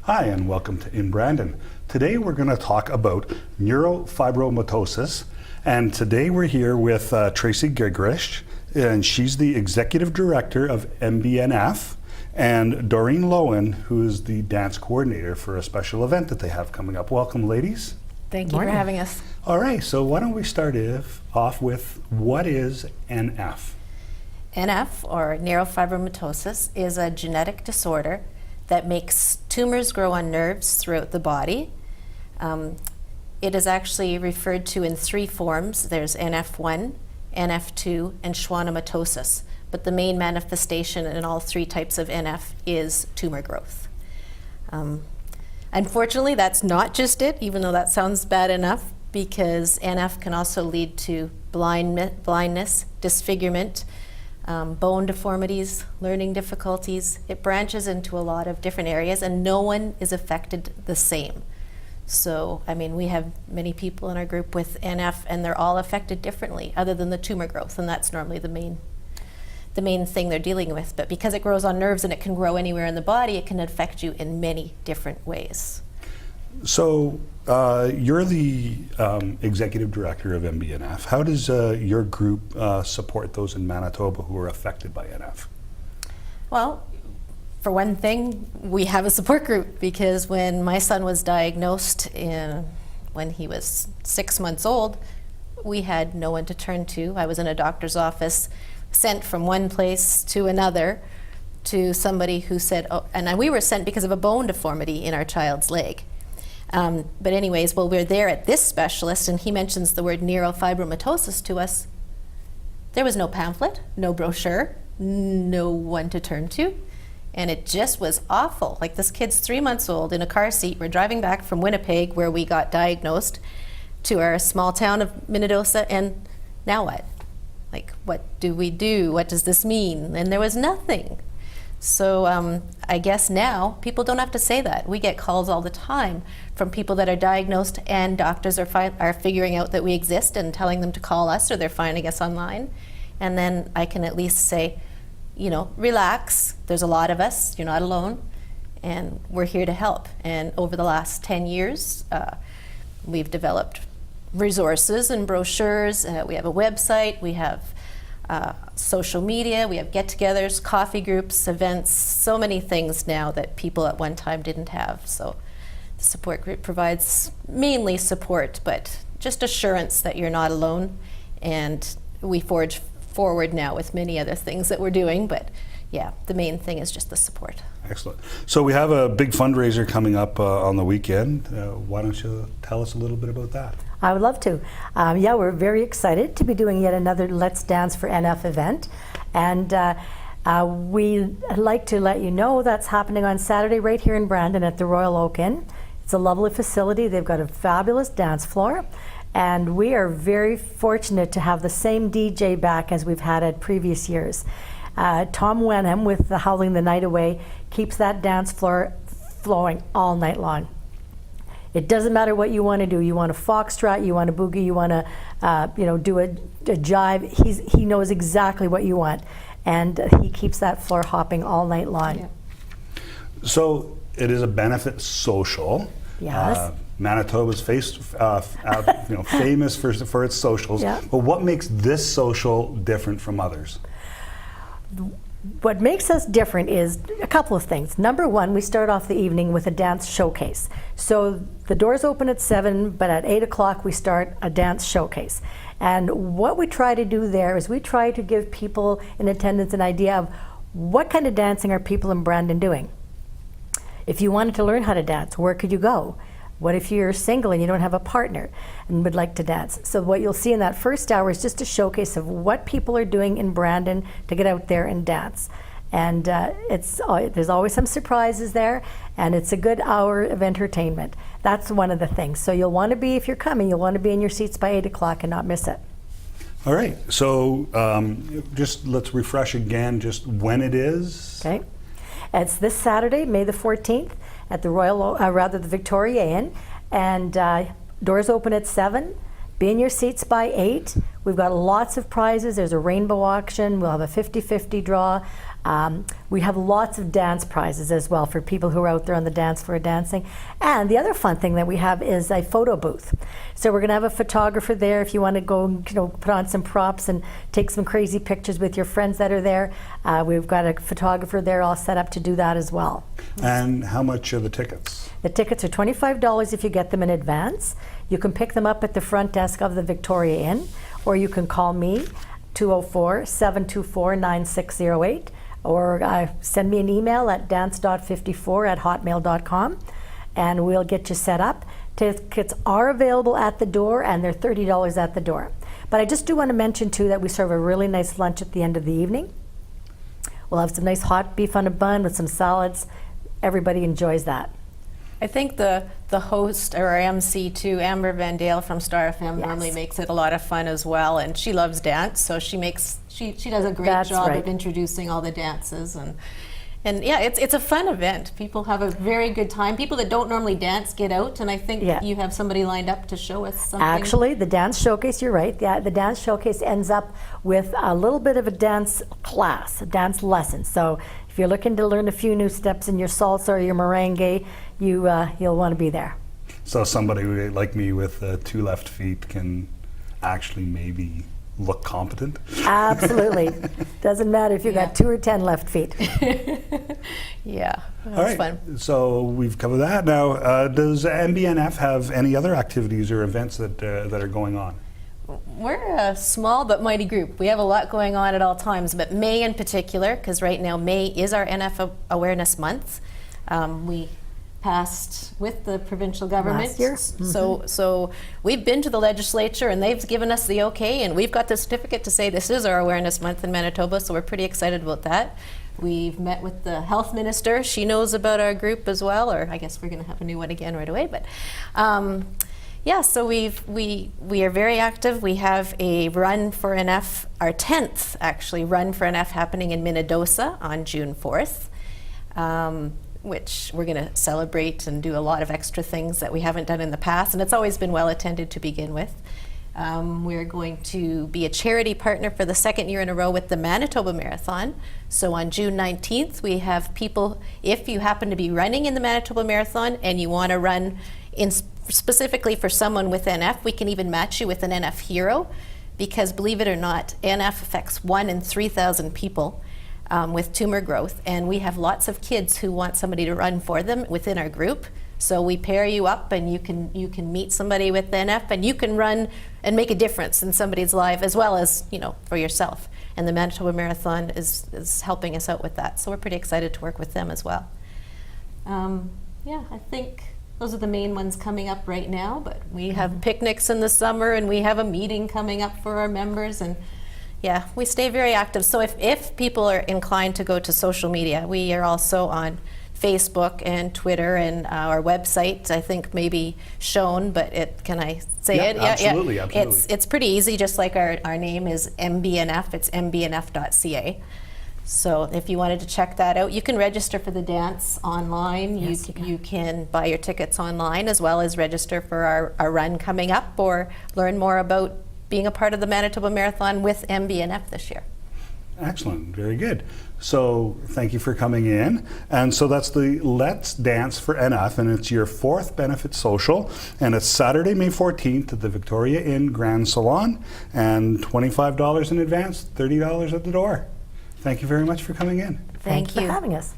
Hi, and welcome to In Brandon. Today we're going to talk about neurofibromatosis, and today we're here with Tracy Gigrich, and she's the Executive Director of MBNF, and Doreen Lowen, who is the dance coordinator for a special event that they have coming up. Welcome, ladies. Thank you for having us. All right, so why don't we start off with what is NF? NF, or neurofibromatosis, is a genetic disorder that makes tumors grow on nerves throughout the body. It is actually referred to in three forms. There's NF1, NF2, and schwannomatosis. But the main manifestation in all three types of NF is tumor growth. Unfortunately, that's not just it, even though that sounds bad enough, because NF can also lead to blindness, disfigurement, bone deformities, learning difficulties. It branches into a lot of different areas, and no one is affected the same. So, I mean, we have many people in our group with NF, and they're all affected differently, other than the tumor growth, and that's normally the main thing they're dealing with. But because it grows on nerves and it can grow anywhere in the body, it can affect you in many different ways. So you're the Executive Director of MBNF. How does your group support those in Manitoba who are affected by NF? Well, for one thing, we have a support group, because when my son was diagnosed when he was 6 months old, we had no one to turn to. I was in a doctor's office, sent from one place to another, to somebody who said, oh, and we were sent because of a bone deformity in our child's leg. But anyways, well, we're there at this specialist, and he mentions the word neurofibromatosis to us. There was no pamphlet, no brochure, no one to turn to, and it just was awful. Like, this kid's 3 months old in a car seat. We're driving back from Winnipeg, where we got diagnosed, to our small town of Minnedosa, and now what? Like, what do we do? What does this mean? And there was nothing. So I guess now people don't have to say that. We get calls all the time from people that are diagnosed, and doctors are figuring out that we exist and telling them to call us, or they're finding us online. And then I can at least say, you know, relax. There's a lot of us. You're not alone. And we're here to help. And over the last 10 years, we've developed resources and brochures. We have a website. We have social media, we have get-togethers, coffee groups, events, so many things now that people at one time didn't have. So the support group provides mainly support, but just assurance that you're not alone. And we forge forward now with many other things that we're doing, but yeah, the main thing is just the support. Excellent. So we have a big fundraiser coming up on the weekend. Why don't you tell us a little bit about that? I would love to. Yeah, we're very excited to be doing yet another Let's Dance for NF event. And we'd like to let you know that's happening on Saturday right here in Brandon at the Royal Oak Inn. It's a lovely facility. They've got a fabulous dance floor. And we are very fortunate to have the same DJ back as we've had at previous years. Tom Wenham with the Howling the Night Away keeps that dance floor flowing all night long. It doesn't matter what you want to do. You want a foxtrot, you want a boogie, you want to do a jive. He knows exactly what you want, and he keeps that floor hopping all night long. Yeah. So it is a benefit social. Yes. Manitoba's famous for its socials. Yeah. But what makes this social different from others? What makes us different is a couple of things. Number one, we start off the evening with a dance showcase. So the doors open at 7, but at 8 o'clock we start a dance showcase. And what we try to do there is we try to give people in attendance an idea of what kind of dancing are people in Brandon doing. If you wanted to learn how to dance, where could you go? What if you're single and you don't have a partner and would like to dance? So what you'll see in that first hour is just a showcase of what people are doing in Brandon to get out there and dance. And there's always some surprises there, and it's a good hour of entertainment. That's one of the things. So you'll want to be, if you're coming, you'll want to be in your seats by 8 o'clock and not miss it. All right, so just let's refresh again just when it is. Okay. It's this Saturday, May the 14th, at the the Victoria Inn, and doors open at 7. Be in your seats by 8. We've got lots of prizes. There's a rainbow auction. We'll have a 50-50 draw. We have lots of dance prizes as well for people who are out there on the dance floor dancing. And the other fun thing that we have is a photo booth. So we're going to have a photographer there if you want to go, put on some props and take some crazy pictures with your friends that are there. We've got a photographer there all set up to do that as well. And how much are the tickets? The tickets are $25 if you get them in advance. You can pick them up at the front desk of the Victoria Inn, or you can call me, 204-724-9608, or send me an email at dance.54@hotmail.com, and we'll get you set up. Tickets are available at the door, and they're $30 at the door. But I just do want to mention, too, that we serve a really nice lunch at the end of the evening. We'll have some nice hot beef on a bun with some salads. Everybody enjoys that. I think the host or our MC too, Amber Van Dale from Star FM, Yes. normally makes it a lot of fun as well, and she loves dance, so she does a great That's job right. of introducing all the dances, and yeah, it's a fun event. People have a very good time. People that don't normally dance get out, and I think Yeah. you have somebody lined up to show us something. Actually, the dance showcase, you're right. The dance showcase ends up with a little bit of a dance class, a dance lesson. So if you're looking to learn a few new steps in your salsa or your merengue, you'll want to be there. So somebody like me with 2 left feet can actually maybe look competent? Absolutely. Doesn't matter if you Yeah. got 2 or 10 left feet. Yeah, All that's right, fun. so we've covered that. Now, does MBNF have any other activities or events that are going on? We're a small but mighty group. We have a lot going on at all times, but May in particular, because right now May is our NF Awareness Month. We passed with the provincial government. Last year. So we've been to the legislature and they've given us the okay, and we've got the certificate to say this is our Awareness Month in Manitoba, so we're pretty excited about that. We've met with the health minister. She knows about our group as well, or I guess we're going to have a new one again right away. But yeah, so we are very active. We have a Run for NF, our 10th actually Run for NF happening in Minnedosa on June 4th. Which we're going to celebrate and do a lot of extra things that we haven't done in the past, and it's always been well attended to begin with. We're going to be a charity partner for the 2nd year in a row with the Manitoba Marathon. So on June 19th, we have people, if you happen to be running in the Manitoba Marathon and you want to run specifically for someone with NF, we can even match you with an NF hero, because believe it or not, NF affects 1 in 3,000 people. With tumor growth, and we have lots of kids who want somebody to run for them within our group. So we pair you up, and you can meet somebody with NF, and you can run and make a difference in somebody's life as well as for yourself. And the Manitoba Marathon is helping us out with that. So we're pretty excited to work with them as well. Yeah, I think those are the main ones coming up right now. But we have picnics in the summer, and we have a meeting coming up for our members, and yeah, we stay very active. So if people are inclined to go to social media, we are also on Facebook and Twitter, and our website, I think, may be shown, but can I say Yeah, it? absolutely, absolutely. It's pretty easy, just like our name is MBNF, it's mbnf.ca. So if you wanted to check that out, you can register for the dance online. Yes, you can buy your tickets online, as well as register for our run coming up, or learn more about being a part of the Manitoba Marathon with MBNF this year. Excellent, very good. So thank you for coming in. And so that's the Let's Dance for NF, and it's your 4th benefit social, and it's Saturday, May 14th at the Victoria Inn Grand Salon, and $25 in advance, $30 at the door. Thank you very much for coming in. Thank Thanks you. for having us.